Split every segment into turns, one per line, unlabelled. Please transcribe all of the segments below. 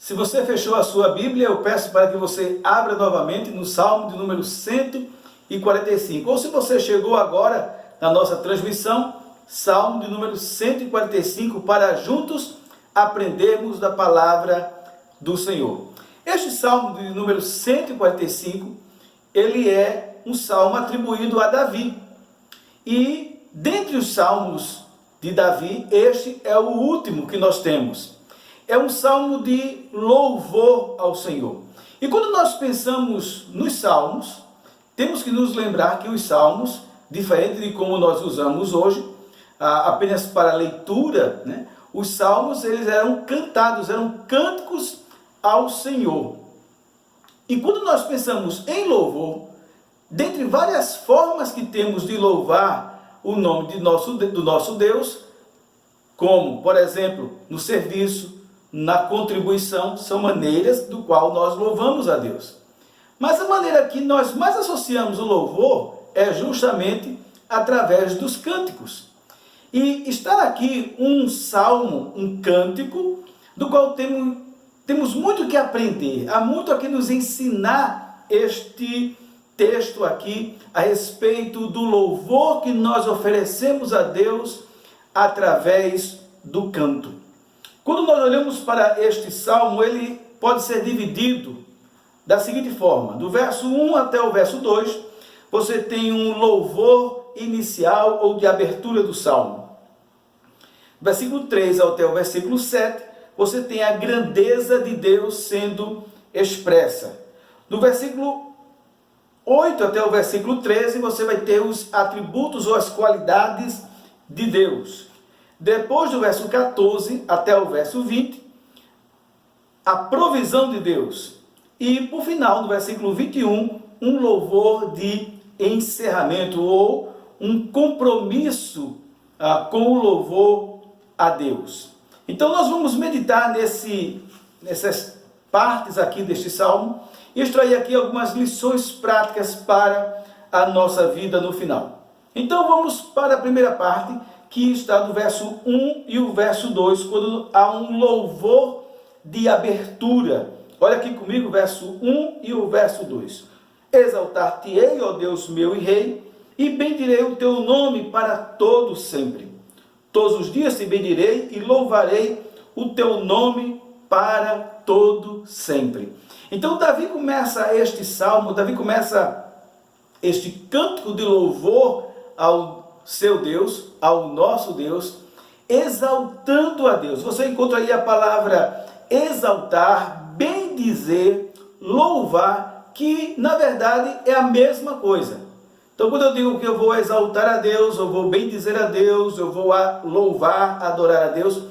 Se você fechou a sua Bíblia, eu peço para que você abra novamente no Salmo de número 145. Ou se você chegou agora na nossa transmissão, Salmo de número 145, para juntos aprendermos da palavra do Senhor. Este Salmo de número 145, ele é um salmo atribuído a Davi. E dentre os salmos de Davi, este é o último que nós temos. É um salmo de louvor ao Senhor. E quando nós pensamos nos salmos, temos que nos lembrar que os salmos, diferente de como nós usamos hoje, apenas para leitura, né? Os salmos eles eram cantados, eram cânticos ao Senhor. E quando nós pensamos em louvor, dentre várias formas que temos de louvar o nome do nosso Deus, como, por exemplo, no serviço, na contribuição, são maneiras do qual nós louvamos a Deus. Mas a maneira que nós mais associamos o louvor é justamente através dos cânticos. E está aqui um salmo, um cântico, do qual temos muito que aprender, há muito a que nos ensinar este texto aqui a respeito do louvor que nós oferecemos a Deus através do canto. Quando nós olhamos para este salmo, ele pode ser dividido da seguinte forma: do verso 1 até o verso 2, você tem um louvor inicial ou de abertura do salmo. Do versículo 3 até o versículo 7, você tem a grandeza de Deus sendo expressa. Do versículo 8 até o versículo 13, você vai ter os atributos ou as qualidades de Deus. Depois do verso 14 até o verso 20, a provisão de Deus. E, por final, no versículo 21, um louvor de encerramento ou um compromisso com o louvor a Deus. Então, nós vamos meditar nessas partes aqui deste salmo e extrair aqui algumas lições práticas para a nossa vida no final. Então, vamos para a primeira parte, que está do verso 1 e o verso 2, quando há um louvor de abertura. Olha aqui comigo o verso 1 e o verso 2. Exaltar-te-ei, ó Deus meu e Rei, e bendirei o teu nome para todo sempre. Todos os dias te bendirei e louvarei o teu nome para todo sempre. Então Davi começa este salmo, Davi começa este cântico de louvor ao seu Deus, ao nosso Deus, exaltando a Deus. Você encontra aí a palavra exaltar, bendizer, louvar, que na verdade é a mesma coisa. Então quando eu digo que eu vou exaltar a Deus, eu vou bendizer a Deus, eu vou louvar, adorar a Deus,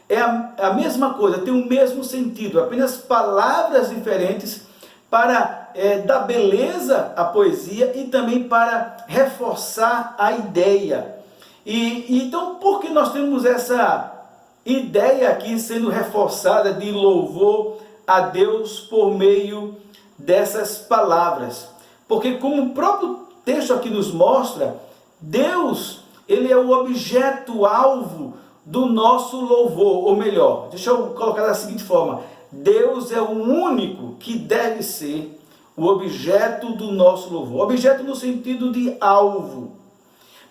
é a mesma coisa, tem o mesmo sentido, apenas palavras diferentes para dar beleza à poesia e também para reforçar a ideia. Então, por que nós temos essa ideia aqui sendo reforçada de louvor a Deus por meio dessas palavras? Porque, como o próprio texto aqui nos mostra, Deus, ele é o objeto-alvo do nosso louvor, ou melhor, deixa eu colocar da seguinte forma: Deus é o único que deve ser o objeto do nosso louvor. Objeto no sentido de alvo.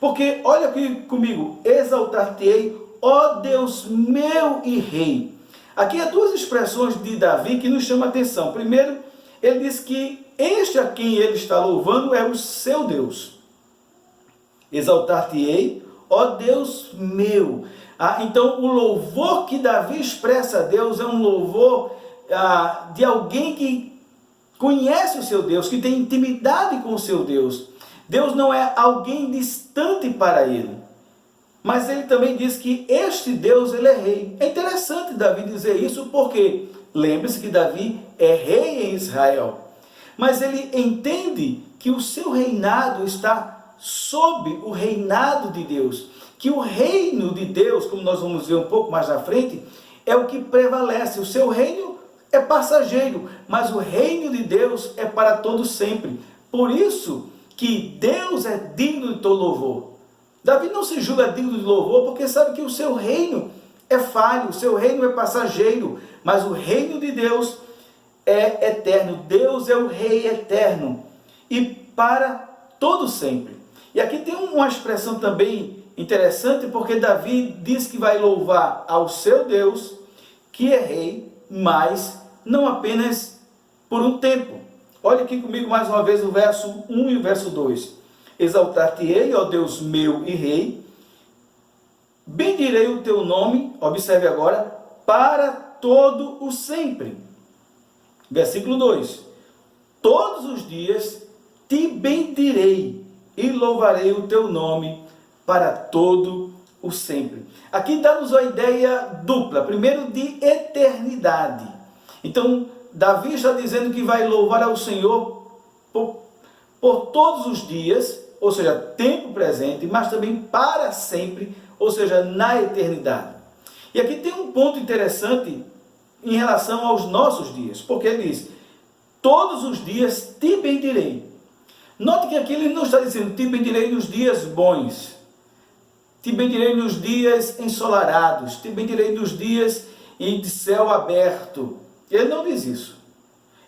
Porque, olha aqui comigo, exaltar-te-ei, ó Deus meu e Rei. Aqui há duas expressões de Davi que nos chamam a atenção. Primeiro, ele diz que este a quem ele está louvando é o seu Deus. Exaltar-te-ei, ó Deus meu. Então, o louvor que Davi expressa a Deus é um louvor de alguém que conhece o seu Deus, que tem intimidade com o seu Deus. Deus não é alguém distante para ele. Mas ele também diz que este Deus, ele é rei. É interessante Davi dizer isso porque, lembre-se que Davi é rei em Israel. Mas ele entende que o seu reinado está sob o reinado de Deus. Que o reino de Deus, como nós vamos ver um pouco mais na frente, é o que prevalece. O seu reino é passageiro, mas o reino de Deus é para todo sempre. Por isso que Deus é digno de todo louvor. Davi não se julga digno de louvor porque sabe que o seu reino é falho, o seu reino é passageiro, mas o reino de Deus é eterno. Deus é o Rei eterno e para todo sempre. E aqui tem uma expressão também interessante, porque Davi diz que vai louvar ao seu Deus, que é Rei, mas não apenas por um tempo. Olha aqui comigo mais uma vez o verso 1 e o verso 2. Exaltar-te-ei, ó Deus meu e Rei, bendirei o teu nome, observe agora, para todo o sempre. Versículo 2. Todos os dias te bendirei e louvarei o teu nome para todo o sempre. Aqui dá-nos a ideia dupla. Primeiro, de eternidade. Então, Davi está dizendo que vai louvar ao Senhor por todos os dias, ou seja, tempo presente, mas também para sempre, ou seja, na eternidade. E aqui tem um ponto interessante em relação aos nossos dias, porque ele diz, todos os dias te bendirei. Note que aqui ele não está dizendo, te bendirei nos dias bons, te bendirei nos dias ensolarados, te bendirei nos dias de céu aberto. Ele não diz isso.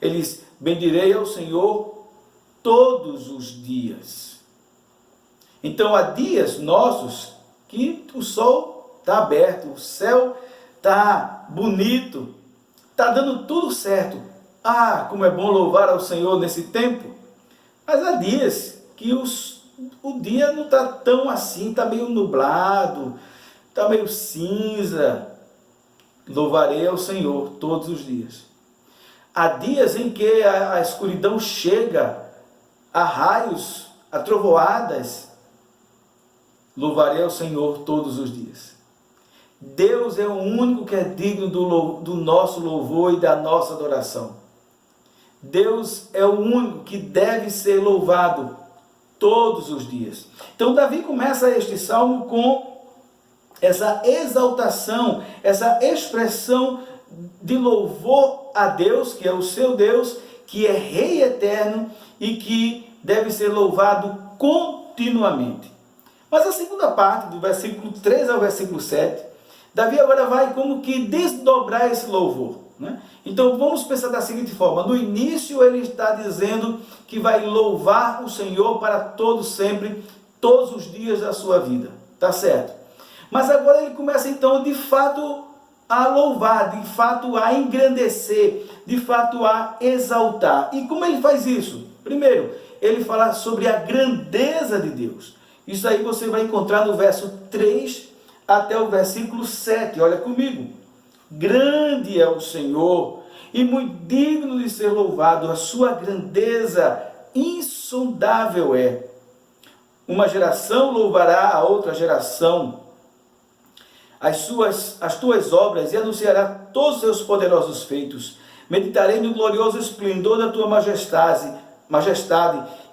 Ele diz, bendirei ao Senhor todos os dias. Então, há dias nossos que o sol está aberto, o céu está bonito, está dando tudo certo. Ah, como é bom louvar ao Senhor nesse tempo. Mas há dias que o dia não está tão assim, está meio nublado, está meio cinza. Louvarei ao Senhor todos os dias. Há dias em que a escuridão chega, a raios, a trovoadas. Louvarei ao Senhor todos os dias. Deus é o único que é digno do nosso louvor e da nossa adoração. Deus é o único que deve ser louvado todos os dias. Então Davi começa este salmo com essa exaltação, essa expressão de louvor a Deus, que é o seu Deus, que é Rei eterno e que deve ser louvado continuamente. Mas a segunda parte, do versículo 3 ao versículo 7, Davi agora vai como que desdobrar esse louvor, né? Então vamos pensar da seguinte forma, no início ele está dizendo que vai louvar o Senhor para todo sempre, todos os dias da sua vida, tá certo? Mas agora ele começa então de fato a louvar, de fato a engrandecer, de fato a exaltar. E como ele faz isso? Primeiro, ele fala sobre a grandeza de Deus. Isso aí você vai encontrar no verso 3 até o versículo 7. Olha comigo. Grande é o Senhor e muito digno de ser louvado. A sua grandeza insondável é. Uma geração louvará a outra geração as tuas obras e anunciará todos os seus poderosos feitos. Meditarei no glorioso esplendor da tua majestade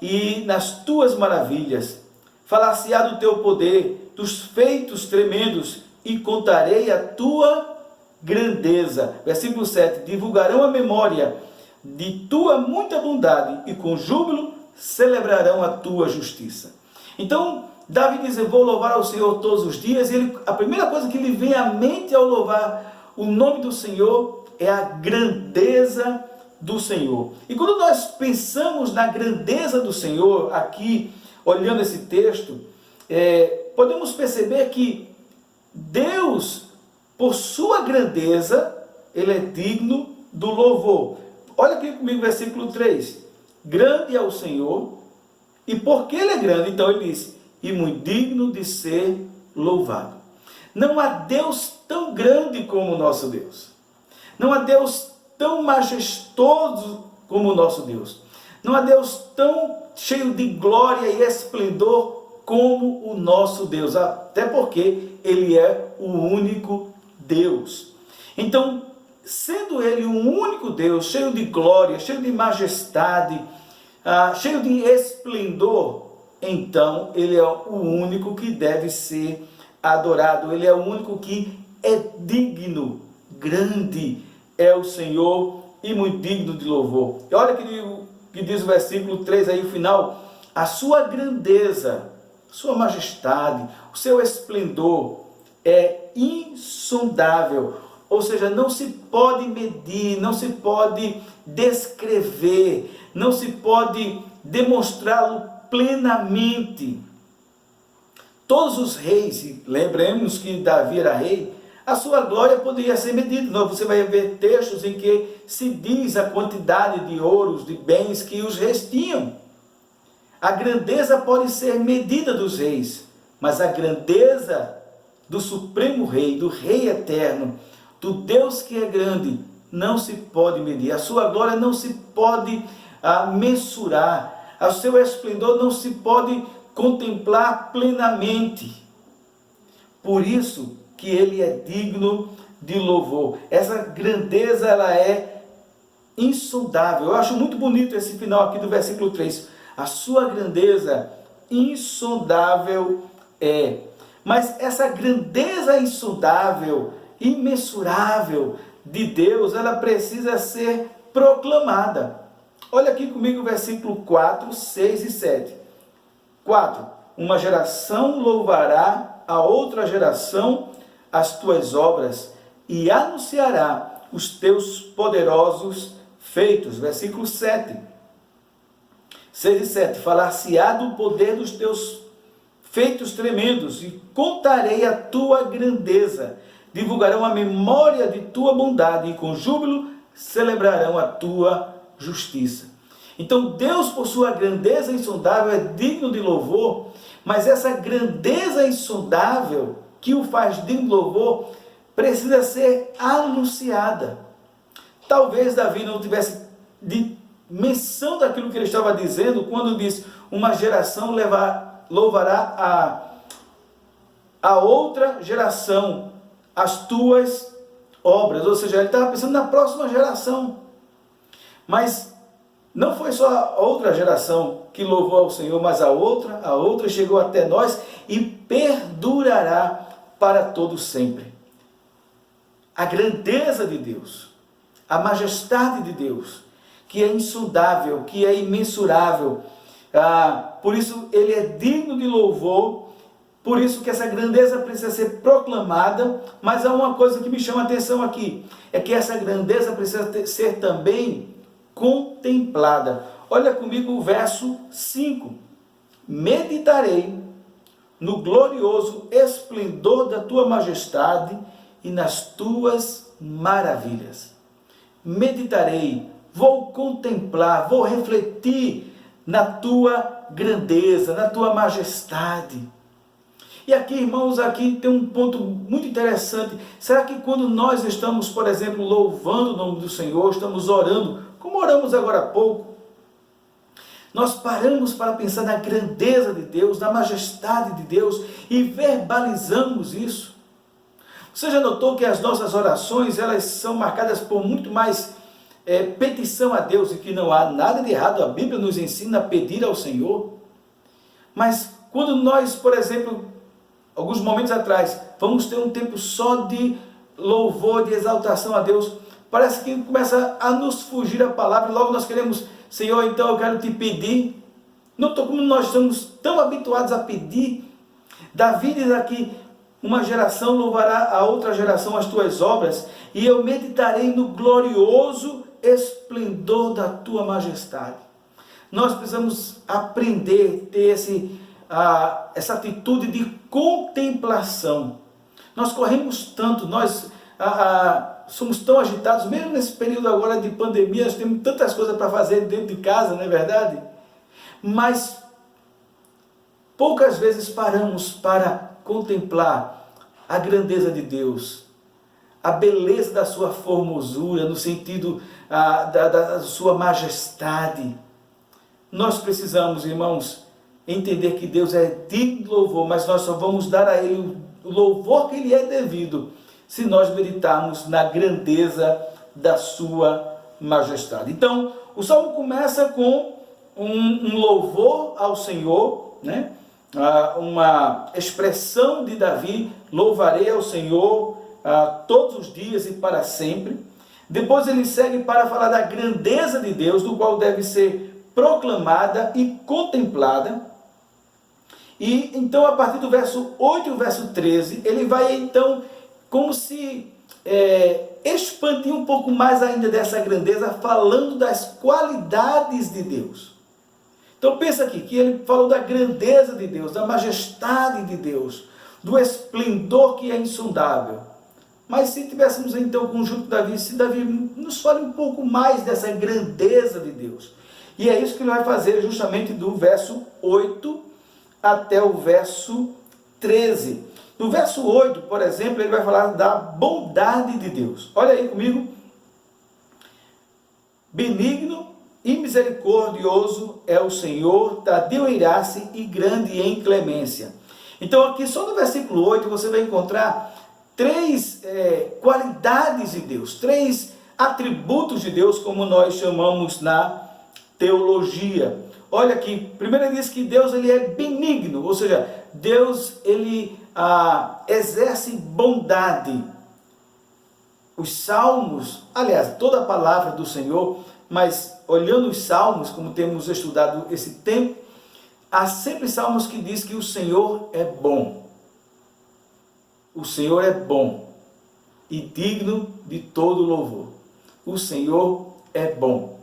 e nas tuas maravilhas. Falar-se-á do teu poder, dos feitos tremendos, e contarei a tua grandeza. Versículo 7. Divulgarão a memória de tua muita bondade, e com júbilo celebrarão a tua justiça. Então, Davi diz, eu vou louvar ao Senhor todos os dias, e a primeira coisa que lhe vem à mente ao louvar o nome do Senhor é a grandeza do Senhor. E quando nós pensamos na grandeza do Senhor, aqui, olhando esse texto, podemos perceber que Deus, por sua grandeza, ele é digno do louvor. Olha aqui comigo o versículo 3. Grande é o Senhor, e porque ele é grande, então ele diz, e muito digno de ser louvado. Não há Deus tão grande como o nosso Deus. Não há Deus tão majestoso como o nosso Deus. Não há Deus tão cheio de glória e esplendor como o nosso Deus. Até porque ele é o único Deus. Então, sendo ele o único Deus, cheio de glória, cheio de majestade, cheio de esplendor, então ele é o único que deve ser adorado. Ele é o único que é digno, grande é o Senhor e muito digno de louvor. E olha que diz o versículo 3 aí, o final, a sua grandeza, sua majestade, o seu esplendor é insondável. Ou seja, não se pode medir, não se pode descrever, não se pode demonstrá-lo plenamente. Todos os reis, e lembremos que Davi era rei, a sua glória poderia ser medida. Você vai ver textos em que se diz a quantidade de ouros, de bens que os reis tinham. A grandeza pode ser medida dos reis, mas a grandeza do Supremo Rei, do Rei Eterno, do Deus que é grande, não se pode medir. A sua glória não se pode mensurar. O seu esplendor não se pode contemplar plenamente. Por isso que ele é digno de louvor. Essa grandeza, ela é insondável. Eu acho muito bonito esse final aqui do versículo 3. A sua grandeza insondável é. Mas essa grandeza insondável, imensurável de Deus, ela precisa ser proclamada. Olha aqui comigo o versículo 4, 6 e 7. 4. Uma geração louvará a outra geração as tuas obras e anunciará os teus poderosos feitos. Versículo 7. 6 e 7. Falar-se-á do poder dos teus feitos tremendos e contarei a tua grandeza. Divulgarão a memória de tua bondade e com júbilo celebrarão a tua justiça. Então Deus, por sua grandeza insondável, é digno de louvor, mas essa grandeza insondável que o faz digno de louvor precisa ser anunciada. Talvez Davi não tivesse menção daquilo que ele estava dizendo quando disse: uma geração louvará a outra geração as tuas obras. Ou seja, ele estava pensando na próxima geração. Mas não foi só a outra geração que louvou ao Senhor, mas a outra chegou até nós e perdurará para todo sempre. A grandeza de Deus, a majestade de Deus, que é insondável, que é imensurável. Por isso ele é digno de louvor, por isso que essa grandeza precisa ser proclamada. Mas há uma coisa que me chama a atenção aqui, é que essa grandeza precisa ser também contemplada. Olha comigo o verso 5. Meditarei no glorioso esplendor da tua majestade e nas tuas maravilhas. Meditarei, vou contemplar, vou refletir na tua grandeza, na tua majestade. E aqui, irmãos, aqui tem um ponto muito interessante. Será que quando nós estamos, por exemplo, louvando o nome do Senhor, estamos orando, como oramos agora há pouco, nós paramos para pensar na grandeza de Deus, na majestade de Deus e verbalizamos isso? Você já notou que as nossas orações, elas são marcadas por muito mais petição a Deus, e que não há nada de errado, a Bíblia nos ensina a pedir ao Senhor. Mas quando nós, por exemplo, alguns momentos atrás, vamos ter um tempo só de louvor, de exaltação a Deus, parece que começa a nos fugir a palavra, e logo nós queremos: Senhor, então eu quero te pedir. Notou como nós estamos tão habituados a pedir? Davi diz aqui: uma geração louvará a outra geração as tuas obras, e eu meditarei no glorioso esplendor da tua majestade. Nós precisamos aprender, ter essa atitude de contemplação. Nós corremos tanto, nós somos tão agitados, mesmo nesse período agora de pandemia, nós temos tantas coisas para fazer dentro de casa, não é verdade? Mas poucas vezes paramos para contemplar a grandeza de Deus, a beleza da sua formosura, no sentido da sua majestade. Nós precisamos, irmãos, entender que Deus é digno de louvor, mas nós só vamos dar a Ele o louvor que Ele é devido se nós meditarmos na grandeza da sua majestade. Então, o Salmo começa com um louvor ao Senhor, né? Uma expressão de Davi: louvarei ao Senhor todos os dias e para sempre. Depois ele segue para falar da grandeza de Deus, do qual deve ser proclamada e contemplada. E então, a partir do verso 8 e o verso 13, ele vai então como se expandir um pouco mais ainda dessa grandeza, falando das qualidades de Deus. Então pensa aqui, que ele falou da grandeza de Deus, da majestade de Deus, do esplendor que é insondável. Mas se tivéssemos então o conjunto de Davi, se Davi nos fale um pouco mais dessa grandeza de Deus. E é isso que ele vai fazer justamente do verso 8 até o verso 13. No verso 8, por exemplo, ele vai falar da bondade de Deus. Olha aí comigo. Benigno e misericordioso é o Senhor, tardio em ira-se e grande em clemência. Então aqui só no versículo 8 você vai encontrar três qualidades de Deus, três atributos de Deus, como nós chamamos na teologia. Olha aqui, primeiro ele diz que Deus ele é benigno, ou seja, Deus ele exerce bondade. Os salmos, aliás, toda a palavra do Senhor, mas olhando os salmos, como temos estudado esse tempo, há sempre salmos que diz que o Senhor é bom. O Senhor é bom e digno de todo louvor. O Senhor é bom.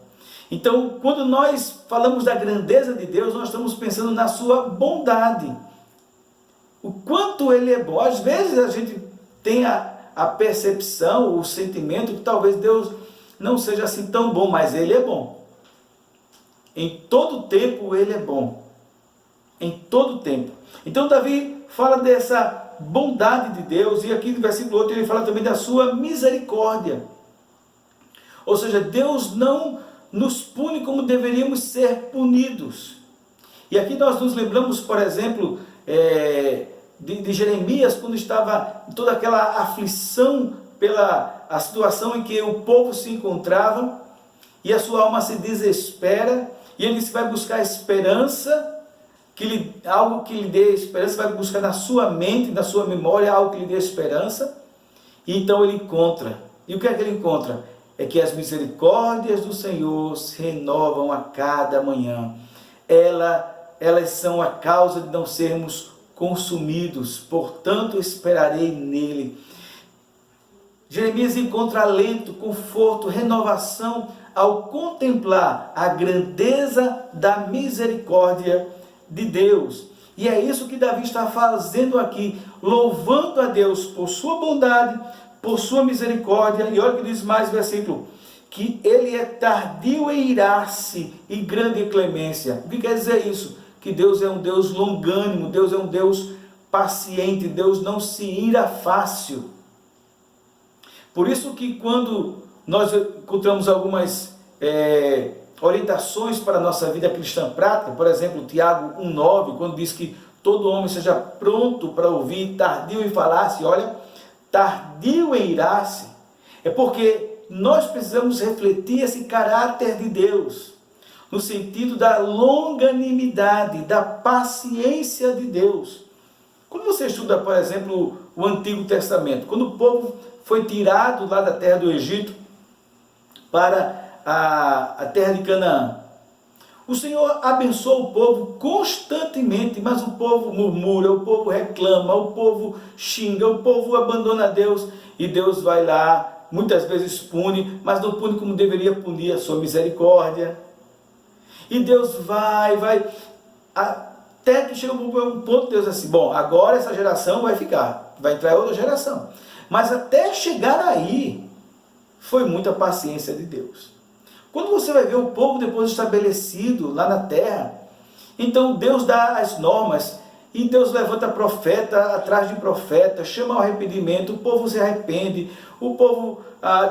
Então, quando nós falamos da grandeza de Deus, nós estamos pensando na sua bondade. O quanto Ele é bom. Às vezes a gente tem a percepção, o sentimento que talvez Deus não seja assim tão bom, mas Ele é bom. Em todo tempo Ele é bom. Em todo tempo. Então Davi fala dessa bondade de Deus, e aqui no versículo 8 ele fala também da sua misericórdia. Ou seja, Deus não nos pune como deveríamos ser punidos. E aqui nós nos lembramos, por exemplo, de Jeremias, quando estava em toda aquela aflição pela a situação em que o povo se encontrava, e a sua alma se desespera, e ele disse que vai buscar esperança, algo que lhe dê esperança, vai buscar na sua mente, na sua memória, algo que lhe dê esperança, e então ele encontra. E o que é que ele encontra? É que as misericórdias do Senhor se renovam a cada manhã. Elas são a causa de não sermos consumidos, portanto esperarei nele. Jeremias encontra alento, conforto, renovação ao contemplar a grandeza da misericórdia de Deus. E é isso que Davi está fazendo aqui, louvando a Deus por sua bondade, por sua misericórdia. E olha o que diz mais o versículo, que ele é tardio em irar-se e grande em clemência. O que quer dizer isso? Que Deus é um Deus longânimo, Deus é um Deus paciente, Deus não se ira fácil. Por isso que quando nós encontramos algumas orientações para a nossa vida cristã prática, por exemplo, Tiago 1,9, quando diz que todo homem seja pronto para ouvir, tardio em falar-se, olha, tardio em irar-se, é porque nós precisamos refletir esse caráter de Deus, no sentido da longanimidade, da paciência de Deus. Quando você estuda, por exemplo, o Antigo Testamento, quando o povo foi tirado lá da terra do Egito para a terra de Canaã, o Senhor abençoa o povo constantemente, mas o povo murmura, o povo reclama, o povo xinga, o povo abandona Deus, e Deus vai lá, muitas vezes pune, mas não pune como deveria punir, a sua misericórdia. E Deus vai, até que chega um ponto, Deus diz assim, bom, agora essa geração vai ficar, vai entrar outra geração. Mas até chegar aí, foi muita paciência de Deus. Quando você vai ver o povo depois estabelecido lá na terra, então Deus dá as normas, e Deus levanta profeta atrás de profeta, chama ao arrependimento, o povo se arrepende, o povo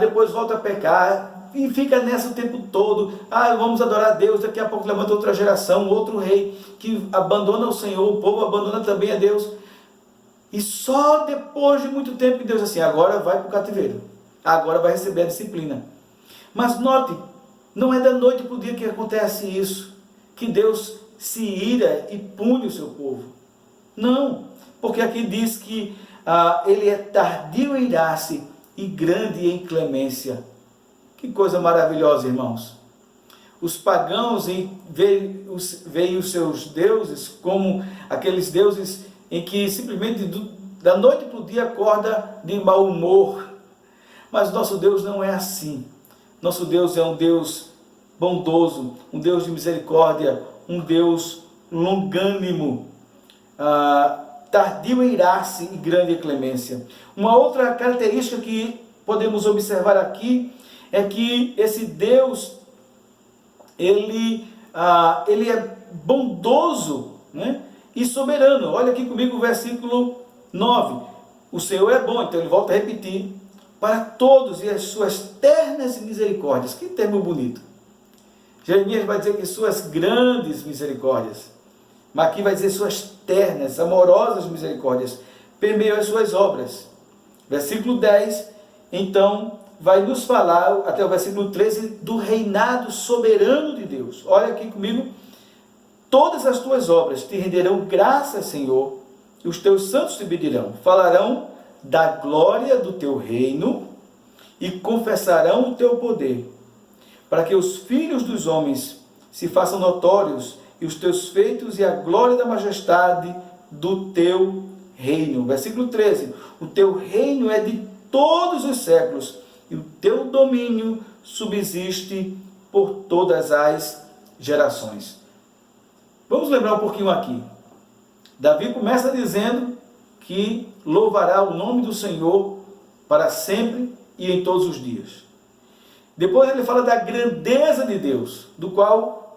depois volta a pecar, e fica nessa o tempo todo, vamos adorar a Deus, daqui a pouco levanta outra geração, outro rei, que abandona o Senhor, o povo abandona também a Deus, e só depois de muito tempo que Deus diz assim, agora vai para o cativeiro, agora vai receber a disciplina. Mas note, não é da noite para o dia que acontece isso, que Deus se ira e pune o seu povo. Não, porque aqui diz que ele é tardio em irar-se e grande em clemência. Que coisa maravilhosa, irmãos. Os pagãos veem os seus deuses como aqueles deuses em que simplesmente da noite para o dia acorda de mau humor. mas nosso Deus não é assim. Nosso Deus é um Deus bondoso, um Deus de misericórdia, um Deus longânimo, tardio em irar-se e grande em clemência. Uma outra característica que podemos observar aqui é que esse Deus, ele é bondoso, né, e soberano. Olha aqui comigo o versículo 9. O Senhor é bom, então ele volta a repetir, para todos, e as suas ternas misericórdias. Que termo bonito. Jeremias vai dizer que suas grandes misericórdias, mas aqui vai dizer suas ternas, amorosas misericórdias, permeiam as suas obras. Versículo 10, então, vai nos falar, até o versículo 13, do reinado soberano de Deus. Olha aqui comigo. Todas as tuas obras te renderão graças, Senhor, e os teus santos te pedirão. Falarão da glória do teu reino e confessarão o teu poder, para que os filhos dos homens se façam notórios e os teus feitos e a glória da majestade do teu reino. Versículo 13. O teu reino é de todos os séculos e o teu domínio subsiste por todas as gerações. Vamos lembrar um pouquinho aqui. Davi começa dizendo que louvará o nome do Senhor para sempre e em todos os dias. Depois ele fala da grandeza de Deus, do qual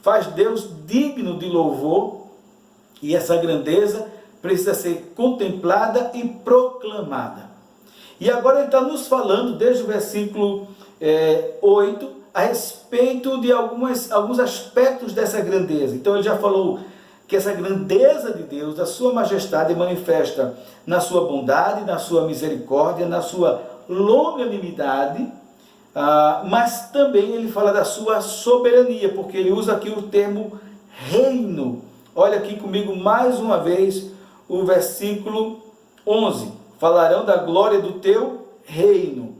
faz Deus digno de louvor, e essa grandeza precisa ser contemplada e proclamada. E agora ele está nos falando, desde o versículo 8, a respeito de alguns aspectos dessa grandeza. Então ele já falou que essa grandeza de Deus, da sua majestade, manifesta na sua bondade, na sua misericórdia, na sua longanimidade, mas também ele fala da sua soberania, porque ele usa aqui o termo reino. Olha aqui comigo mais uma vez o versículo 11. Falarão da glória do teu reino.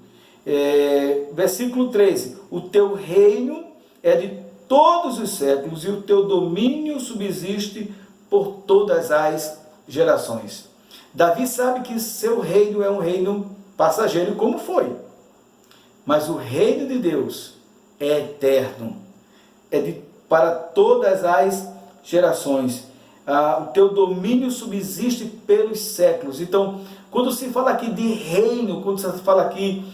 Versículo 13. O teu reino é de todos os séculos e o teu domínio subsiste por todas as gerações. Davi sabe que seu reino é um reino passageiro, como foi. Mas o reino de Deus é eterno, para todas as gerações. O teu domínio subsiste pelos séculos. Então, quando se fala aqui de reino, quando se fala aqui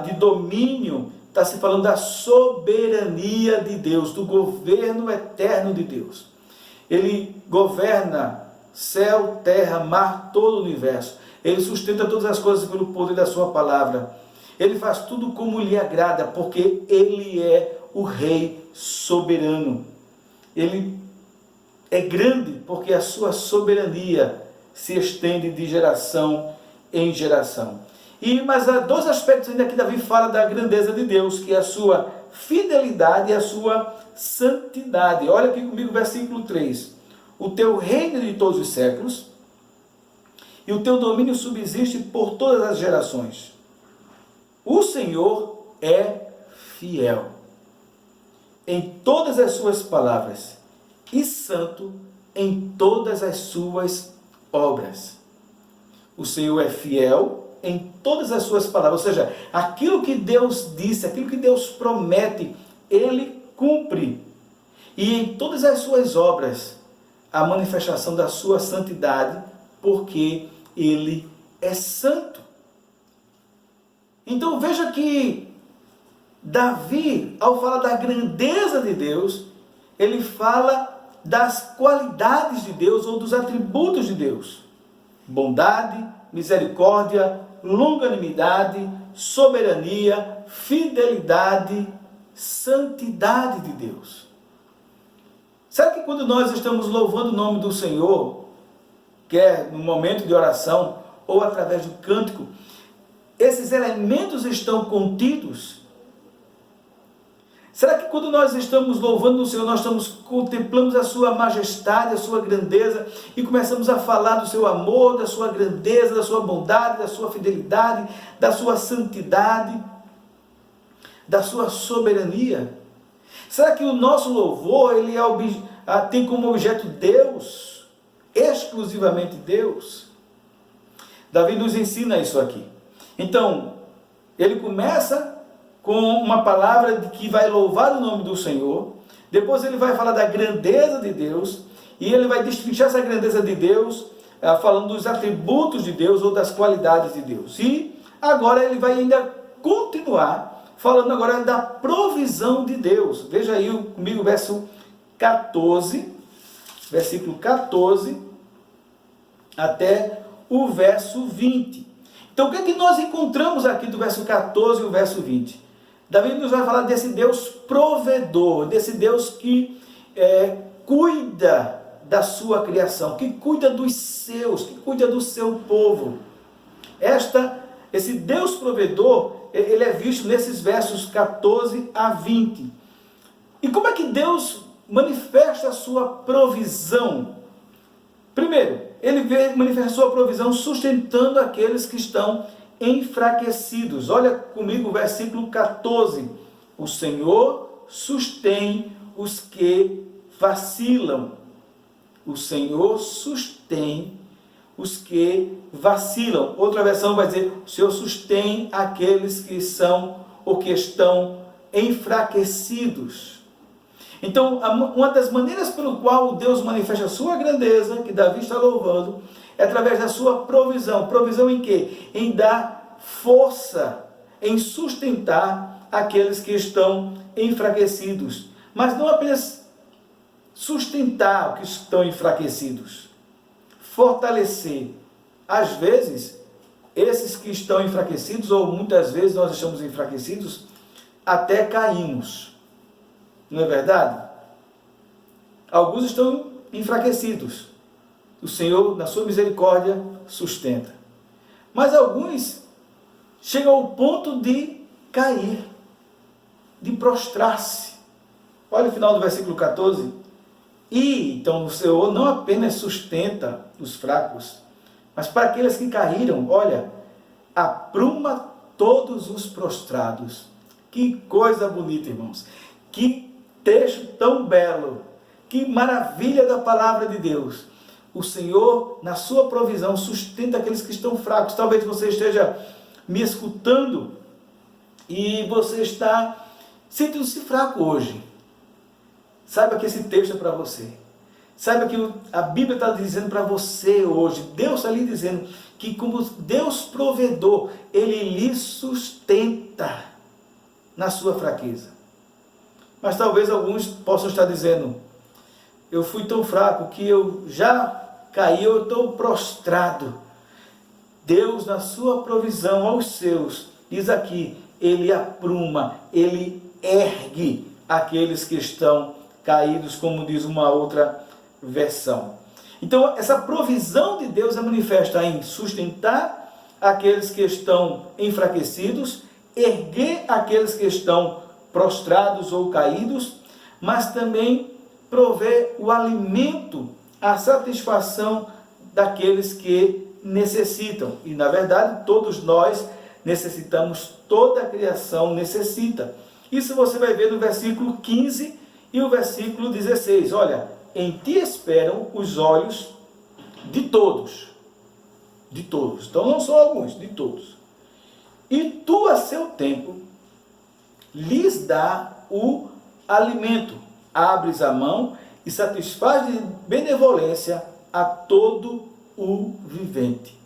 de domínio, está se falando da soberania de Deus, do governo eterno de Deus. Ele governa céu, terra, mar, todo o universo. Ele sustenta todas as coisas pelo poder da sua palavra. Ele faz tudo como lhe agrada, porque ele é o Rei soberano. Ele é grande, porque a sua soberania se estende de geração em geração. Mas há dois aspectos ainda que Davi fala da grandeza de Deus, que é a sua fidelidade e a sua santidade. Olha aqui comigo o versículo 3. O teu reino é de todos os séculos, e o teu domínio subsiste por todas as gerações. O Senhor é fiel em todas as suas palavras e santo em todas as suas obras. O Senhor é fiel em todas as suas palavras, ou seja, aquilo que Deus disse, aquilo que Deus promete, Ele cumpre. E em todas as suas obras, a manifestação da sua santidade, porque Ele é santo. Então veja que Davi, ao falar da grandeza de Deus, ele fala das qualidades de Deus ou dos atributos de Deus: bondade, misericórdia, longanimidade, soberania, fidelidade, santidade de Deus. Sabe que quando nós estamos louvando o nome do Senhor, quer no momento de oração ou através do cântico, esses elementos estão contidos? Será que quando nós estamos louvando o Senhor, nós contemplamos a sua majestade, a sua grandeza, e começamos a falar do seu amor, da sua grandeza, da sua bondade, da sua fidelidade, da sua santidade, da sua soberania? Será que o nosso louvor tem como objeto Deus, exclusivamente Deus? Davi nos ensina isso aqui. Então, Ele começa com uma palavra que vai louvar o nome do Senhor, depois ele vai falar da grandeza de Deus, e ele vai destrinchar essa grandeza de Deus, falando dos atributos de Deus ou das qualidades de Deus. E agora ele vai ainda continuar falando agora da provisão de Deus. Veja aí comigo o verso 14, versículo 14 até o verso 20. Então o que é que nós encontramos aqui do verso 14 e o verso 20? Davi nos vai falar desse Deus provedor, desse Deus que cuida da sua criação, que cuida dos seus, que cuida do seu povo. Esse Deus provedor, ele é visto nesses versos 14 a 20. E como é que Deus manifesta a sua provisão? Primeiro, ele manifesta a sua provisão sustentando aqueles que estão enfraquecidos. Olha comigo o versículo 14. O Senhor sustém os que vacilam. O Senhor sustém os que vacilam. Outra versão vai dizer, o Senhor sustém aqueles que são ou que estão enfraquecidos. Então, uma das maneiras pelo qual Deus manifesta a sua grandeza, que Davi está louvando, é através da sua provisão. Provisão em quê? Em dar força, em sustentar aqueles que estão enfraquecidos. Mas não apenas sustentar os que estão enfraquecidos, fortalecer. Às vezes, esses que estão enfraquecidos, ou muitas vezes nós estamos enfraquecidos, até caímos. Não é verdade? Alguns estão enfraquecidos. O Senhor, na sua misericórdia, sustenta. Mas alguns chegam ao ponto de cair, de prostrar-se. Olha o final do versículo 14. E, então, o Senhor não apenas sustenta os fracos, mas para aqueles que caíram, olha, apruma todos os prostrados. Que coisa bonita, irmãos. Que texto tão belo. Que maravilha da palavra de Deus. O Senhor, na sua provisão, sustenta aqueles que estão fracos. Talvez você esteja me escutando e você está sentindo-se fraco hoje. Saiba que esse texto é para você. Saiba que a Bíblia está dizendo para você hoje. Deus está lhe dizendo que como Deus provedor, Ele lhe sustenta na sua fraqueza. Mas talvez alguns possam estar dizendo, eu fui tão fraco que eu já caí, eu estou prostrado. Deus, na sua provisão aos seus, diz aqui, Ele apruma, Ele ergue aqueles que estão caídos, como diz uma outra versão. Então, essa provisão de Deus é manifesta em sustentar aqueles que estão enfraquecidos, erguer aqueles que estão prostrados ou caídos, mas também prover o alimento, a satisfação daqueles que necessitam. E, na verdade, todos nós necessitamos, toda a criação necessita. Isso você vai ver no versículo 15 e o versículo 16. Olha, em ti esperam os olhos de todos. De todos. Então não são alguns, de todos. E tu, a seu tempo, lhes dá o alimento. Abres a mão e satisfaz de benevolência a todo o vivente.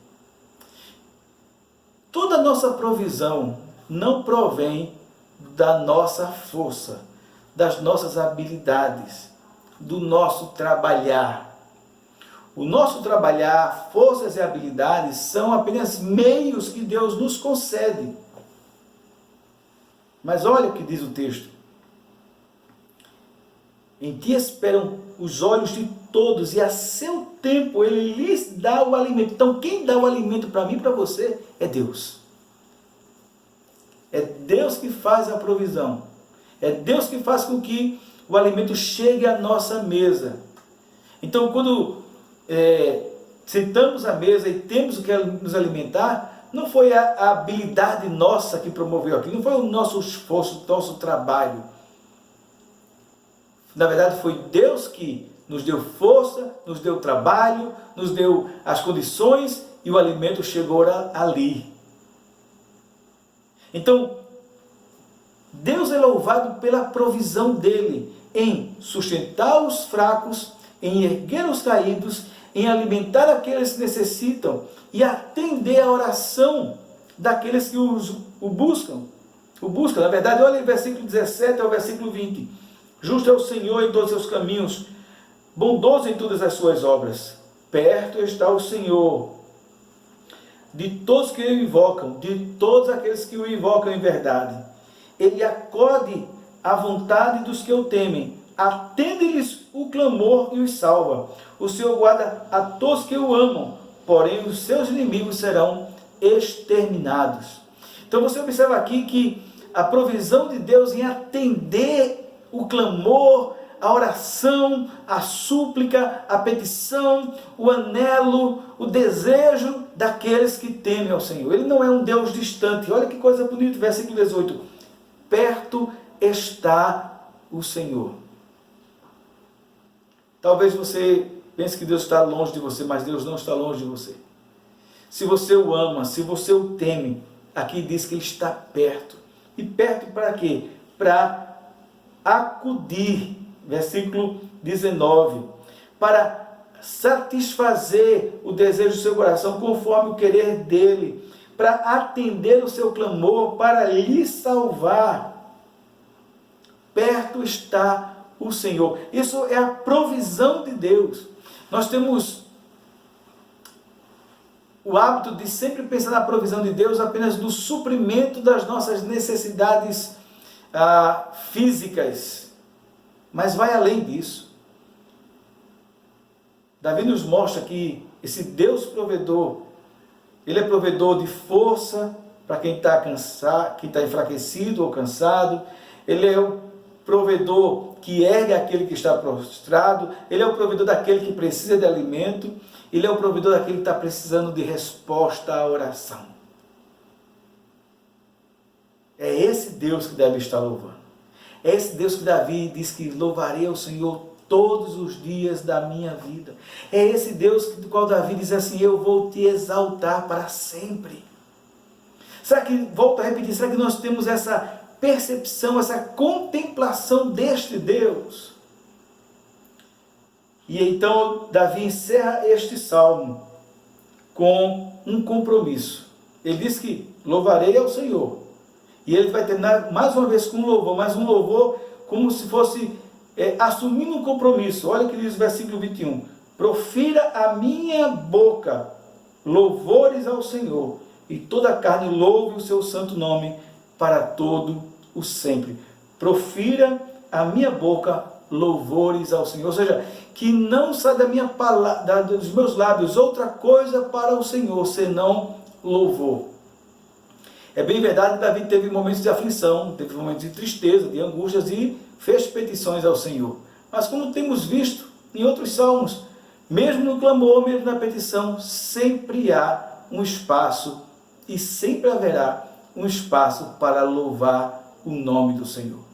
Toda a nossa provisão não provém da nossa força, das nossas habilidades, do nosso trabalhar. O nosso trabalhar, forças e habilidades são apenas meios que Deus nos concede. Mas olha o que diz o texto. Em ti esperam os olhos de todos e a seu tempo Ele lhes dá o alimento. Então quem dá o alimento para mim e para você é Deus. É Deus que faz a provisão. É Deus que faz com que o alimento chegue à nossa mesa. Então, quando sentamos à mesa e temos o que nos alimentar, não foi a habilidade nossa que promoveu aquilo, não foi o nosso esforço, o nosso trabalho. Na verdade, foi Deus que nos deu força, nos deu trabalho, nos deu as condições e o alimento chegou ali. Então, Deus é louvado pela provisão dele em sustentar os fracos, em erguer os caídos, em alimentar aqueles que necessitam e atender a oração daqueles que o buscam. Na verdade, olha o versículo 17 ao versículo 20. Justo é o Senhor em todos os seus caminhos, bondoso em todas as suas obras. Perto está o Senhor de todos que o invocam, de todos aqueles que o invocam em verdade. Ele acode à vontade dos que o temem, atende-lhes o clamor e os salva. O Senhor guarda a todos que o amam, porém os seus inimigos serão exterminados. Então você observa aqui que a provisão de Deus em atender o clamor, a oração, a súplica, a petição, o anelo, o desejo daqueles que temem ao Senhor. Ele não é um Deus distante. Olha que coisa bonita, versículo 18. Perto está o Senhor. Talvez você pense que Deus está longe de você, mas Deus não está longe de você. Se você o ama, se você o teme, aqui diz que Ele está perto. E perto para quê? Para acudir, versículo 19, para satisfazer o desejo do seu coração conforme o querer dele, para atender o seu clamor, para lhe salvar. Perto está o Senhor. Isso é a provisão de Deus. Nós temos o hábito de sempre pensar na provisão de Deus apenas do suprimento das nossas necessidades físicas, mas vai além disso. Davi nos mostra que esse Deus provedor, Ele é provedor de força para quem está cansado, quem está enfraquecido ou cansado. Ele é o provedor que ergue aquele que está prostrado. Ele é o provedor daquele que precisa de alimento. Ele é o provedor daquele que está precisando de resposta à oração. É esse Deus que deve estar louvando. É esse Deus que Davi diz que louvarei ao Senhor todos os dias da minha vida. É esse Deus do qual Davi diz assim: eu vou te exaltar para sempre. Será que, volto a repetir, será que nós temos essa percepção, essa contemplação deste Deus? E então Davi encerra este salmo com um compromisso. Ele diz que louvarei ao Senhor. E ele vai terminar mais uma vez com um louvor, mas um louvor como se fosse assumindo um compromisso. Olha o que diz o versículo 21. Profira a minha boca louvores ao Senhor, e toda a carne louve o seu santo nome para todo o sempre. Profira a minha boca louvores ao Senhor. Ou seja, que não sai da minha palavra, dos meus lábios outra coisa para o Senhor, senão louvor. É bem verdade que Davi teve momentos de aflição, teve momentos de tristeza, de angústias e fez petições ao Senhor. Mas como temos visto em outros salmos, mesmo no clamor, mesmo na petição, sempre há um espaço e sempre haverá um espaço para louvar o nome do Senhor.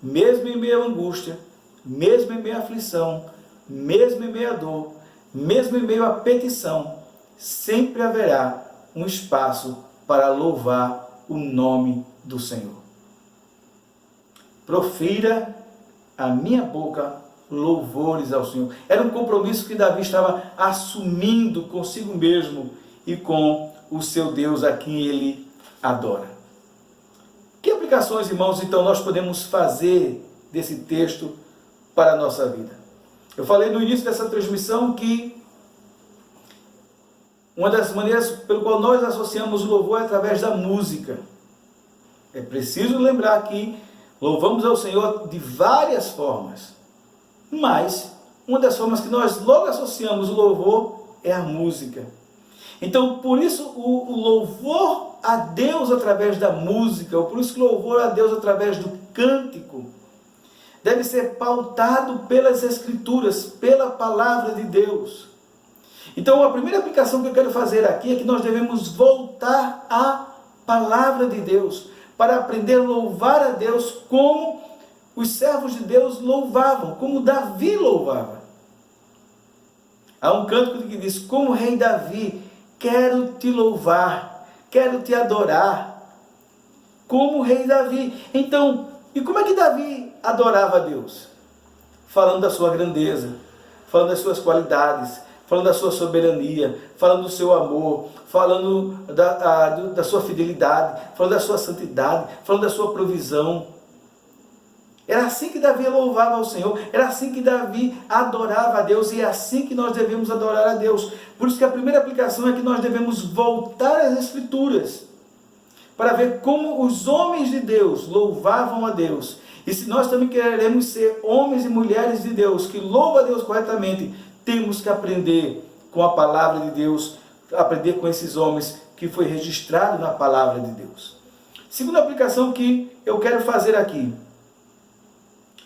Mesmo em meio à angústia, mesmo em meio à aflição, mesmo em meio à dor, mesmo em meio à petição, sempre haverá um espaço para louvar o nome do Senhor. Profira a minha boca louvores ao Senhor. Era um compromisso que Davi estava assumindo consigo mesmo e com o seu Deus a quem ele adora. Que aplicações, irmãos, então nós podemos fazer desse texto para a nossa vida? Eu falei no início dessa transmissão que uma das maneiras pelo qual nós associamos o louvor é através da música. É preciso lembrar que louvamos ao Senhor de várias formas, mas uma das formas que nós logo associamos o louvor é a música. Então, por isso o louvor a Deus através da música, ou por isso que o louvor a Deus através do cântico, deve ser pautado pelas Escrituras, pela palavra de Deus. Então, a primeira aplicação que eu quero fazer aqui é que nós devemos voltar à palavra de Deus, para aprender a louvar a Deus como os servos de Deus louvavam, como Davi louvava. Há um cântico que diz: como rei Davi, quero te louvar, quero te adorar, como o rei Davi. Então, e como é que Davi adorava a Deus? Falando da sua grandeza, falando das suas qualidades, falando da sua soberania, falando do seu amor, falando da sua fidelidade, falando da sua santidade, falando da sua provisão. Era assim que Davi louvava ao Senhor, era assim que Davi adorava a Deus, e é assim que nós devemos adorar a Deus. Por isso que a primeira aplicação é que nós devemos voltar às Escrituras, para ver como os homens de Deus louvavam a Deus. E se nós também queremos ser homens e mulheres de Deus, que louvam a Deus corretamente, temos que aprender com a palavra de Deus, aprender com esses homens que foi registrado na palavra de Deus. Segunda aplicação que eu quero fazer aqui,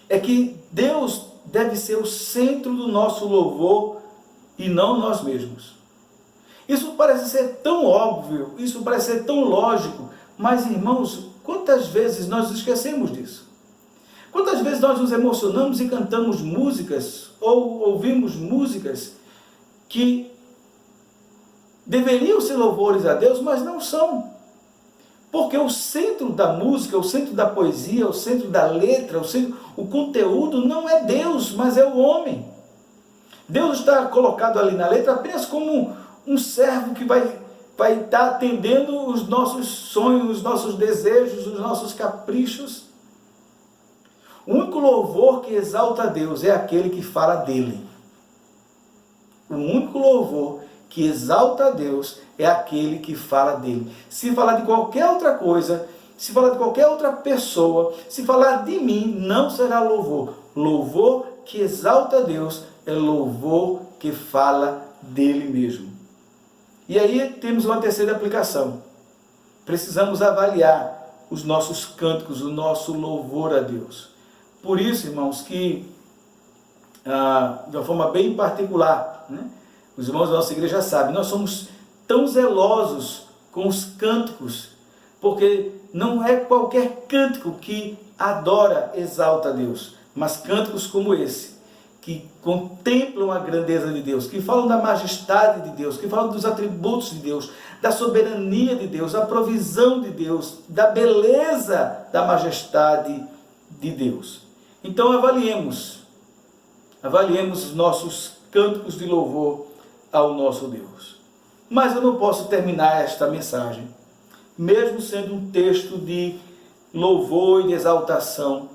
é que Deus deve ser o centro do nosso louvor e não nós mesmos. Isso parece ser tão óbvio, isso parece ser tão lógico, mas irmãos, quantas vezes nós esquecemos disso? Quantas vezes nós nos emocionamos e cantamos músicas, ou ouvimos músicas que deveriam ser louvores a Deus, mas não são. Porque o centro da música, o centro da poesia, o centro da letra, o conteúdo não é Deus, mas é o homem. Deus está colocado ali na letra apenas como um servo que vai estar atendendo os nossos sonhos, os nossos desejos, os nossos caprichos. O único louvor que exalta a Deus é aquele que fala dele. O único louvor que exalta a Deus é aquele que fala dele. Se falar de qualquer outra coisa, se falar de qualquer outra pessoa, se falar de mim, não será louvor. Louvor que exalta a Deus é louvor que fala dele mesmo. E aí temos uma terceira aplicação. Precisamos avaliar os nossos cânticos, o nosso louvor a Deus. Por isso, irmãos, que de uma forma bem particular, né? Os irmãos da nossa igreja sabem, nós somos tão zelosos com os cânticos, porque não é qualquer cântico que adora, exalta a Deus, mas cânticos como esse, que contemplam a grandeza de Deus, que falam da majestade de Deus, que falam dos atributos de Deus, da soberania de Deus, da provisão de Deus, da beleza da majestade de Deus. Então avaliemos os nossos cânticos de louvor ao nosso Deus. Mas eu não posso terminar esta mensagem, mesmo sendo um texto de louvor e de exaltação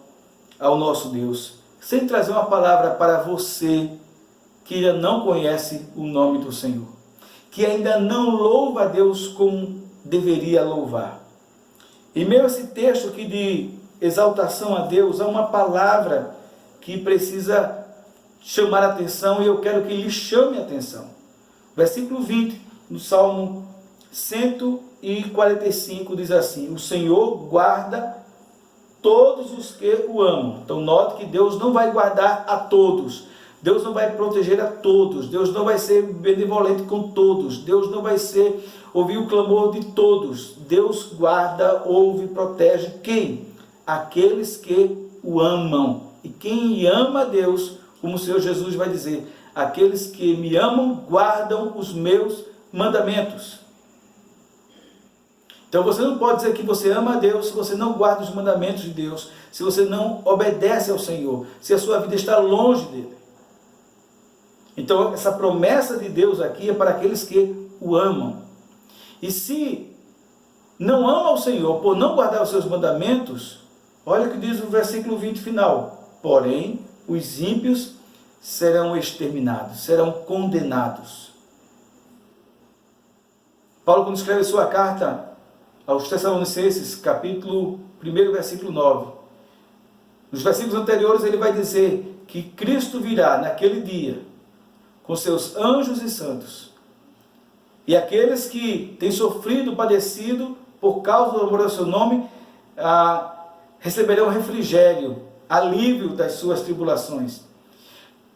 ao nosso Deus, sem trazer uma palavra para você que ainda não conhece o nome do Senhor, que ainda não louva a Deus como deveria louvar. E mesmo esse texto aqui de exaltação a Deus, há uma palavra que precisa chamar a atenção, e eu quero que lhe chame a atenção. Versículo 20, no Salmo 145, diz assim: o Senhor guarda todos os que o amam. Então note que Deus não vai guardar a todos, Deus não vai proteger a todos, Deus não vai ser benevolente com todos, Deus não vai ouvir o clamor de todos. Deus guarda, ouve, protege quem? Aqueles que o amam. E quem ama a Deus, como o Senhor Jesus vai dizer, aqueles que me amam guardam os meus mandamentos. Então você não pode dizer que você ama a Deus se você não guarda os mandamentos de Deus, se você não obedece ao Senhor, se a sua vida está longe dele. Então essa promessa de Deus aqui é para aqueles que o amam. E se não ama o Senhor por não guardar os seus mandamentos, olha o que diz o versículo 20 final: porém os ímpios serão exterminados, serão condenados. Paulo, quando escreve sua carta aos Tessalonicenses, capítulo 1, versículo 9, nos versículos anteriores ele vai dizer que Cristo virá naquele dia com seus anjos e santos, e aqueles que têm sofrido, padecido por causa do amor ao seu nome, receberão refrigério, alívio das suas tribulações.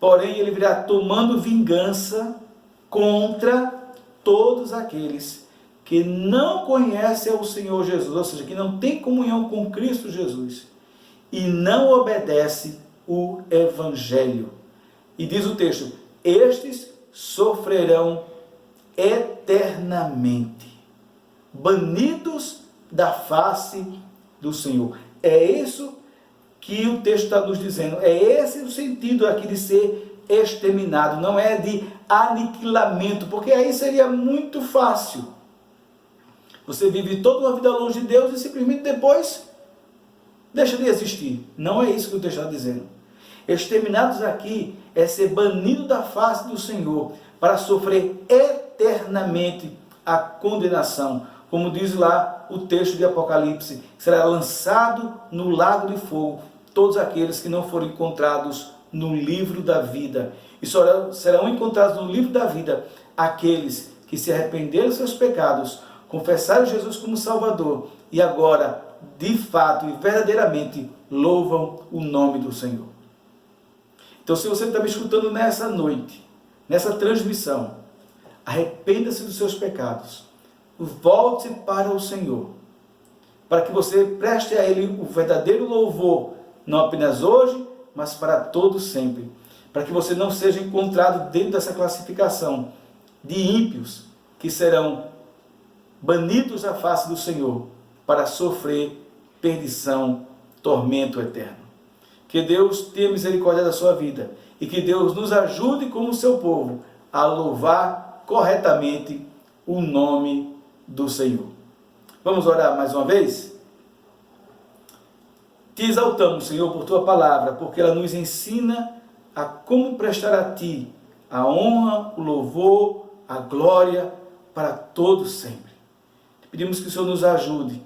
Porém, ele virá tomando vingança contra todos aqueles que não conhecem o Senhor Jesus, ou seja, que não tem comunhão com Cristo Jesus e não obedece o Evangelho. E diz o texto: estes sofrerão eternamente, banidos da face do Senhor. É isso que o texto está nos dizendo. É esse o sentido aqui de ser exterminado. Não é de aniquilamento, porque aí seria muito fácil. Você vive toda uma vida longe de Deus e simplesmente depois deixa de existir. Não é isso que o texto está dizendo. Exterminados aqui é ser banido da face do Senhor para sofrer eternamente a condenação. Como diz lá o texto de Apocalipse, será lançado no lago de fogo todos aqueles que não forem encontrados no livro da vida. E só serão encontrados no livro da vida aqueles que se arrependeram dos seus pecados, confessaram Jesus como Salvador e agora, de fato e verdadeiramente, louvam o nome do Senhor. Então, se você está me escutando nessa noite, nessa transmissão, arrependa-se dos seus pecados, volte para o Senhor, para que você preste a Ele o verdadeiro louvor, não apenas hoje, mas para todo sempre, para que você não seja encontrado dentro dessa classificação de ímpios que serão banidos da face do Senhor para sofrer perdição, tormento eterno. Que Deus tenha misericórdia da sua vida e que Deus nos ajude como seu povo a louvar corretamente o nome do Senhor. Vamos orar mais uma vez? Te exaltamos, Senhor, por tua palavra, porque ela nos ensina a como prestar a ti a honra, o louvor, a glória para todos sempre. Pedimos que o Senhor nos ajude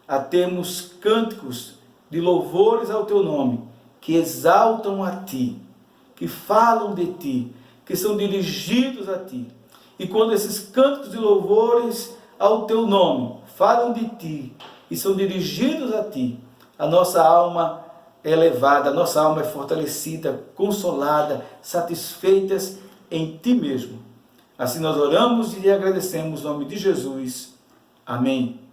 a termos cânticos de louvores ao teu nome, que exaltam a ti, que falam de ti, que são dirigidos a ti. E quando esses cânticos de louvores ao teu nome falam de ti e são dirigidos a ti, a nossa alma é elevada, a nossa alma é fortalecida, consolada, satisfeitas em ti mesmo. Assim nós oramos e agradecemos em nome de Jesus. Amém.